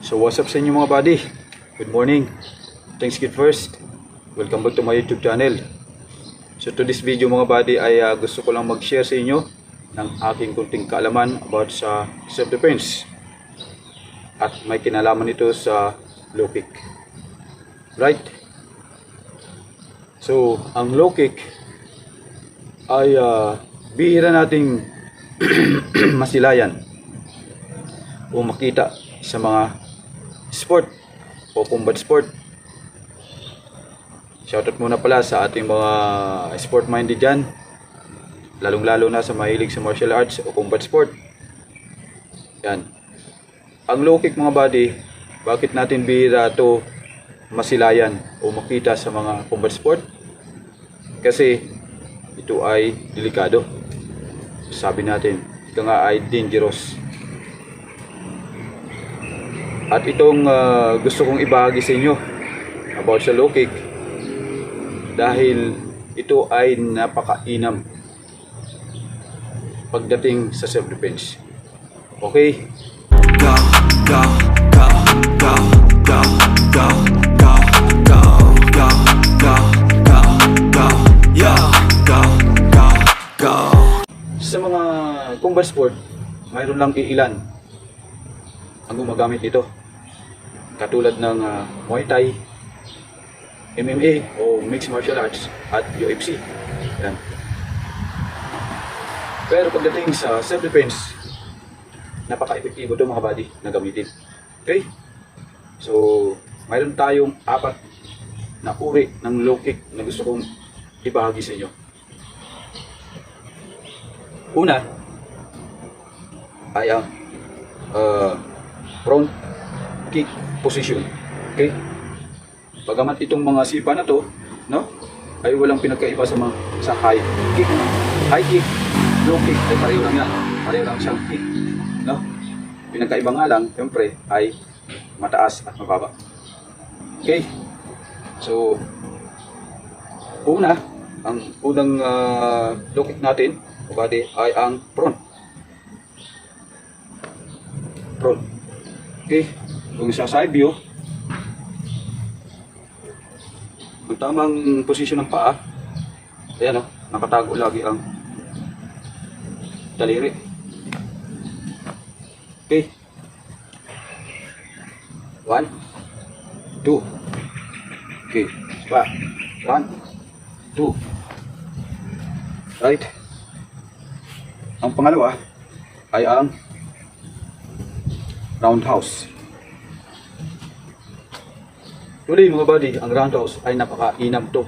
So what's up sa inyo mga buddy? Good morning. Thanks get first. Welcome back to my YouTube channel. So to this video mga buddy ay gusto ko lang mag-share sa inyo ng aking kunting kaalaman about sa self-defense. At may kinalaman ito sa low kick. Right? So ang low kick ay bihira nating masilayan o makita sa mga sport o combat sport. Shoutout muna pala sa ating mga sport minded dyan, lalong lalo na sa mahilig sa martial arts o combat sport. Yan. Ang low kick mga buddy, bakit natin bihira ito masilayan o makita sa mga combat sport? Kasi ito ay delikado. Sabi natin, ito nga ay dangerous. At itong gusto kong ibahagi sa inyo about sa low kick dahil ito ay napakainam pagdating sa self-defense. Okay? Go, go, go, go, go, go, go, go, go, go, go, go, yo, go, go, go. Sa mga combat sport, mayroon lang iilan ang gumagamit nito. Katulad ng Muay Thai, MMA o Mixed Martial Arts at UFC. Yan. Pero pagdating sa self-defense, napaka-epektibo ito mga buddy na gamitin. Okay? So, mayroon tayong 4 na uri ng low kick na gusto kong ibahagi sa inyo. Una ay ang front kick position. Okay? Bagamat itong mga sipa na to, no, ay walang pinagkaiba sa mga sa high kick. High kick, low kick ay pareho lang yan. Pareho lang siyang kick, no? Pinagkaiba nga lang, siyempre, ay mataas at mababa. Okay? So, ang unang low kick natin, buddy, ay ang front. Front. Okay? Kung sa side view, ang tamang posisyon ng paa, ayan o, nakatago lagi ang daliri. Okay. 1, 2. Okay. Pa. 1, 2. Right. Ang pangalawa ay ang roundhouse. Tuloy mga buddy, ang roundhouse ay napaka-inam to.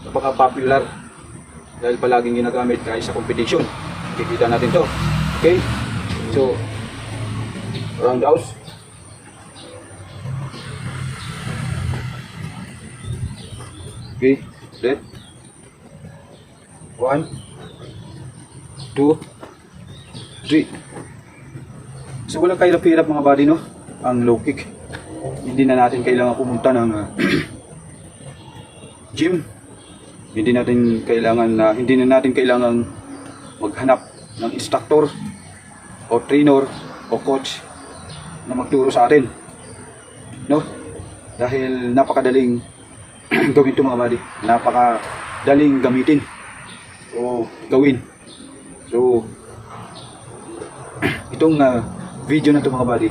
Napaka-popular dahil palaging ginagamit kahit sa competition. Kikita natin to. Okay? So, roundhouse. Okay, ulit. 1, 2, 3. So walang kahirap-hirap mga buddy, no? Ang low kick. Hindi na natin kailangan pumunta ng gym. Hindi na natin kailangan maghanap ng instructor o trainer o coach na magturo sa atin. No? Dahil napakadaling gawin ito mga buddy. Napakadaling gamitin o gawin. So itong video na ito mga buddy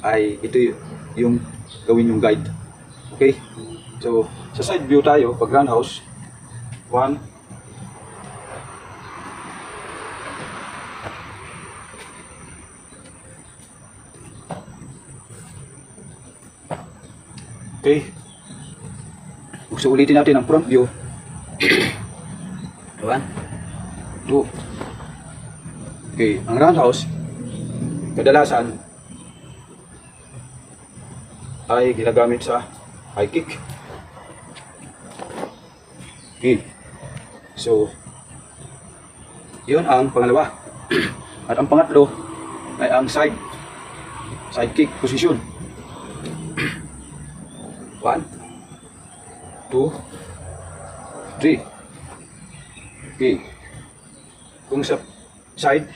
ay ito yung gawin yung guide. Okay? So sa side view tayo, pag roundhouse, 1, 2. Okay? So ulitin natin ang front view. 1, 2. Okay, ang roundhouse kadalasan ay ginagamit sa high kick. Okay. So, yun ang pangalawa. At ang pangatlo ay ang side kick position. 1, 2, 3. Okay. Kung sa side,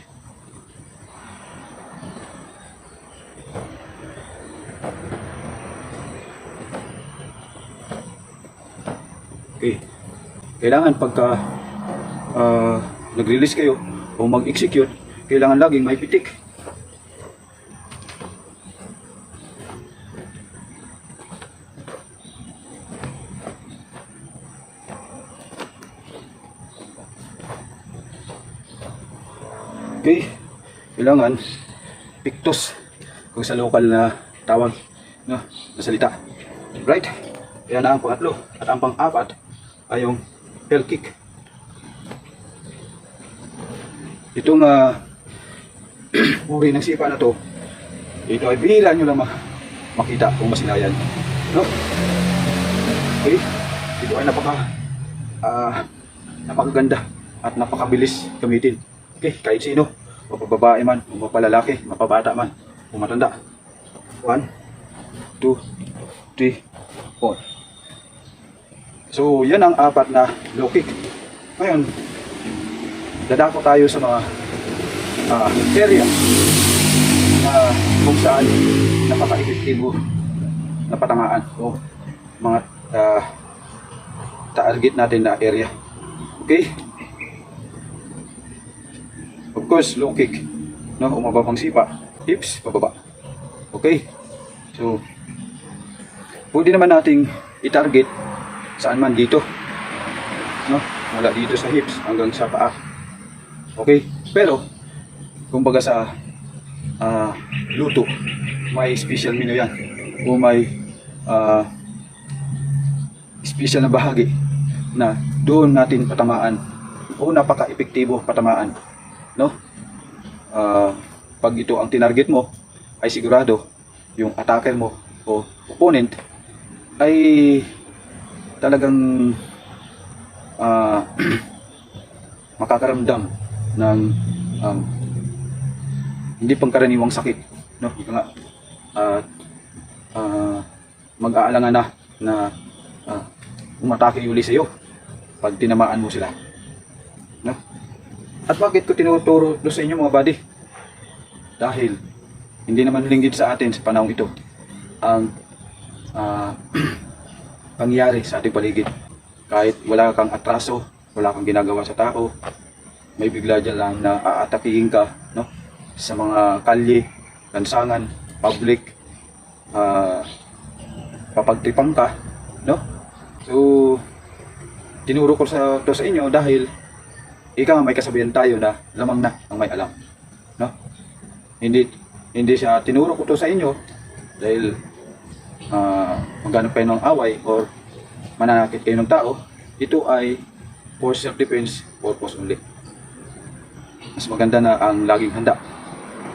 Okay. Kailangan pagka nag-release kayo o mag-execute, kailangan laging may pitik. Okay, kailangan pictus kung sa local na tawag, no, na salita. Right? Yan na ang pangatlo. At ang pang-apat ay yung heel kick. Itong uri ng sipa na to, ito ay bihira nyo lang makita kung masilayan. No? Okay? Ito ay napakaganda at napakabilis gamitin. Okay, kahit sino, mapababae man, mapalalaki, mapabata man, o matanda. 1, 2, 3, 4. So, yan ang apat na low kick. Ngayon, dadako tayo sa mga area na kung saan napaka-epektibo na patamaan o mga target natin na area. Okay? Of course, low kick, no, o mababang sipa, hips, pababa. Okay? So, pwede naman nating i-target saan man dito, no? Mula dito sa hips hanggang sa paa. Okay? Pero, kumbaga sa luto, may special menu yan. O may special na bahagi na doon natin patamaan o napaka-epektibo patamaan. No? Pag ito ang tinarget mo, ay sigurado yung attacker mo o opponent ay talagang makakaramdam ng hindi pangkaraniwang sakit, no? Ika nga, mag-aalangan na umatake uli sa iyo pag tinamaan mo sila, no? At bakit ko tinuturo sa inyo mga buddy? Dahil hindi naman linggit sa atin sa panahon ito ang pangyayari sa ating paligid. Kahit wala kang atraso, wala kang ginagawa sa tao, may bigla dyan lang na aatakihin ka, no? Sa mga kalye, lansangan, public, papagtripang ka, no? So, tinuro ko to sa inyo dahil may kasabihan tayo na lamang na ang may alam, no? Hindi siya tinuro ko to sa inyo dahil maghanap kayo ng away or mananakit kayo ng tao. Ito ay for self-defense purpose only. Mas maganda na ang laging handa.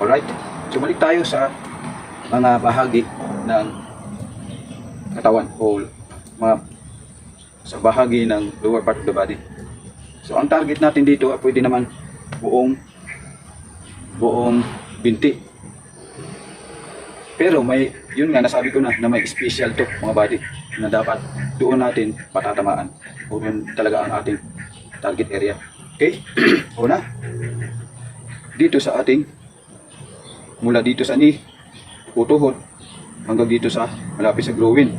Alright? So balik tayo sa mga bahagi ng katawan o sa bahagi ng lower part of the body. So ang target natin dito ay pwede naman buong binti. Pero yun nga nasabi ko na may special to mga body na dapat doon natin patatamaan. O yun talaga ang ating target area. Okay? Una, dito sa ating, mula dito sa knee, utuhod, hanggang dito sa malapit sa groin.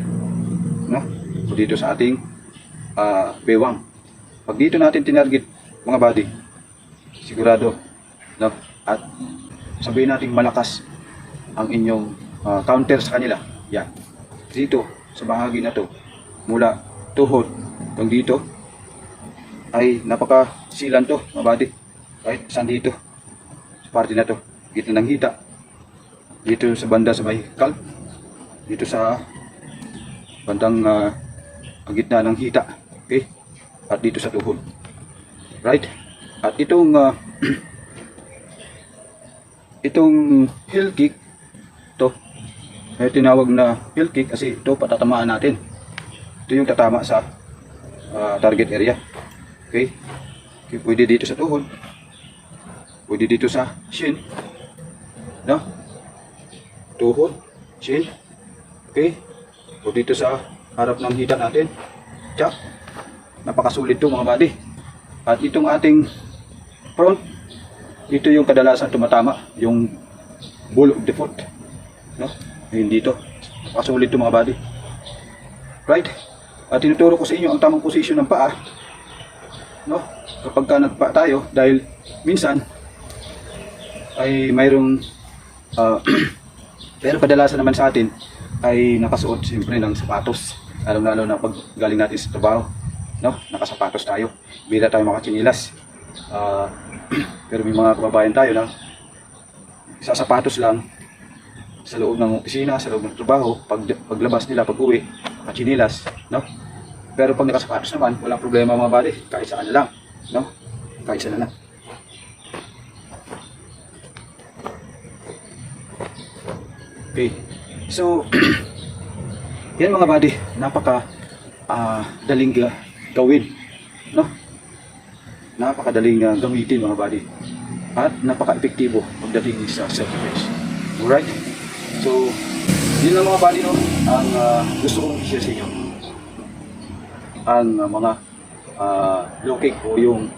No? O dito sa ating bewang. Pag dito natin tinarget mga body, sigurado, no? At sabihin natin malakas ang inyong counter sa kanila. Yan. Dito sa bahagi na to, mula tuhod hanggang dito ay napakasilan to mga body. Kahit saan dito sa parte na to, gitna ng hita, dito sa banda sa may calf, dito sa bandang gitna ng hita. Okay? At dito sa tuhod. Right? At itong itong heel kick to, may tinawag na heel kick kasi ito patatamaan natin. Ito yung tatama sa target area. Okay? Okay, pwede dito sa tuhod. Pwede dito sa shin. No? Tuhod, shin. Okay? O dito sa harap ng hita natin. Chak. Napakasulit to mga body. At itong ating front, ito yung kadalasan tumatama, yung ball of the foot, no? Ayun dito. Napakasulit to mga body. Right? tinuturo ko sa inyo ang tamang posisyon ng paa, no? Kapag ka nagpa tayo, dahil minsan ay mayroong pero kadalasan naman sa atin ay nakasuot siyempre ng sapatos, lalo na pag galing natin sa trabaho, no? Nakasapatos tayo, bira tayo makatsinilas. Pero may mga kababayan tayo na sa sapatos lang sa loob ng opisina, sa loob ng trabaho, paglabas nila, pag-uwi, makatsinilas, no? Pero pag nakasapatos naman, walang problema mga buddy, kahit saan na lang, no? Kahit saan na lang. Okay, so yan mga buddy, napaka daling gawin, no? Napakadaling gamitin mga buddy, at napaka-epektibo pagdating sa self-defense. Alright, so yun lang mga buddy, no? Ang gusto kong i-share sa inyo, ang mga low kick, o yung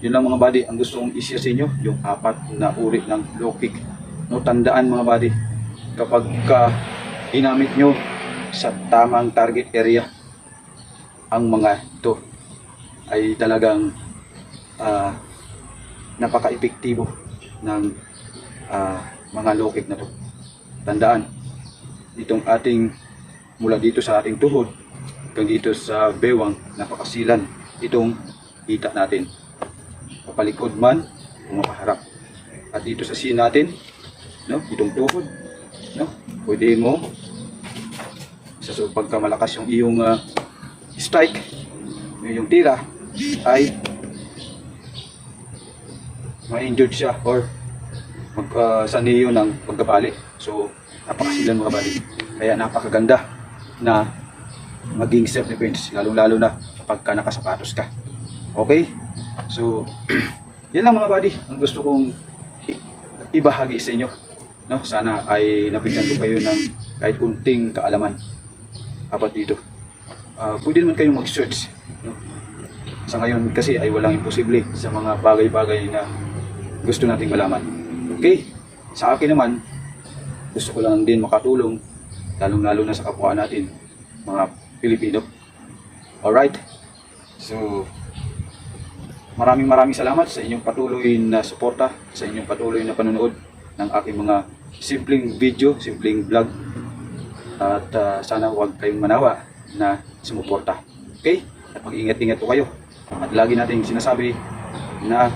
yun lang mga buddy, ang gusto kong i-share sa inyo, yung 4 na uri ng low kick, no? Tandaan mga buddy, kapag ginamit nyo sa tamang target area ang mga ito, ay talagang napaka-epektibo ng mga low kick na to. Tandaan, itong ating mula dito sa ating tuhod hanggang dito sa bewang, napakasilan itong hita natin, papalikod man o mapaharap. At dito sa sin natin, no, itong tuhod, no, pwede mo sa pagka malakas yung iyong strike, yung tira, ay ma-injured siya or magsandiyo ng pagkabali. So napakasilan mga buddy, kaya napakaganda na maging self-defense, lalo na kapag nakasapatos ka. Okay, so yan lang mga buddy ang gusto kong ibahagi sa inyo, no? Sana ay nabigyan ko kayo ng kahit kunting kaalaman apat dito. Pwede naman kayong mag-search, no? Sa ngayon kasi ay walang imposible sa mga bagay-bagay na gusto nating malaman. Okay, sa akin naman, gusto ko lang din makatulong, lalong-lalo na sa kapwa natin, mga Pilipino. Alright, so maraming salamat sa inyong patuloy na suporta, sa inyong patuloy na panonood ng aking mga simpleng video, simpleng vlog. At sana huwag kayong manawa na sumuporta. Okay? At mag-ingat-ingat po kayo. At lagi nating sinasabi na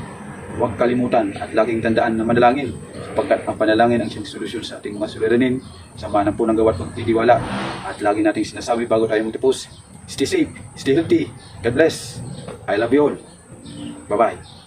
huwag kalimutan at laging tandaan na manalangin, sapagkat ang panalangin ang siyang solusyon sa ating mga suliranin, samahan po ng gawa't pagtitiwala. At lagi nating sinasabi bago tayo magtapos, stay safe, stay healthy, God bless, I love you all. Bye-bye.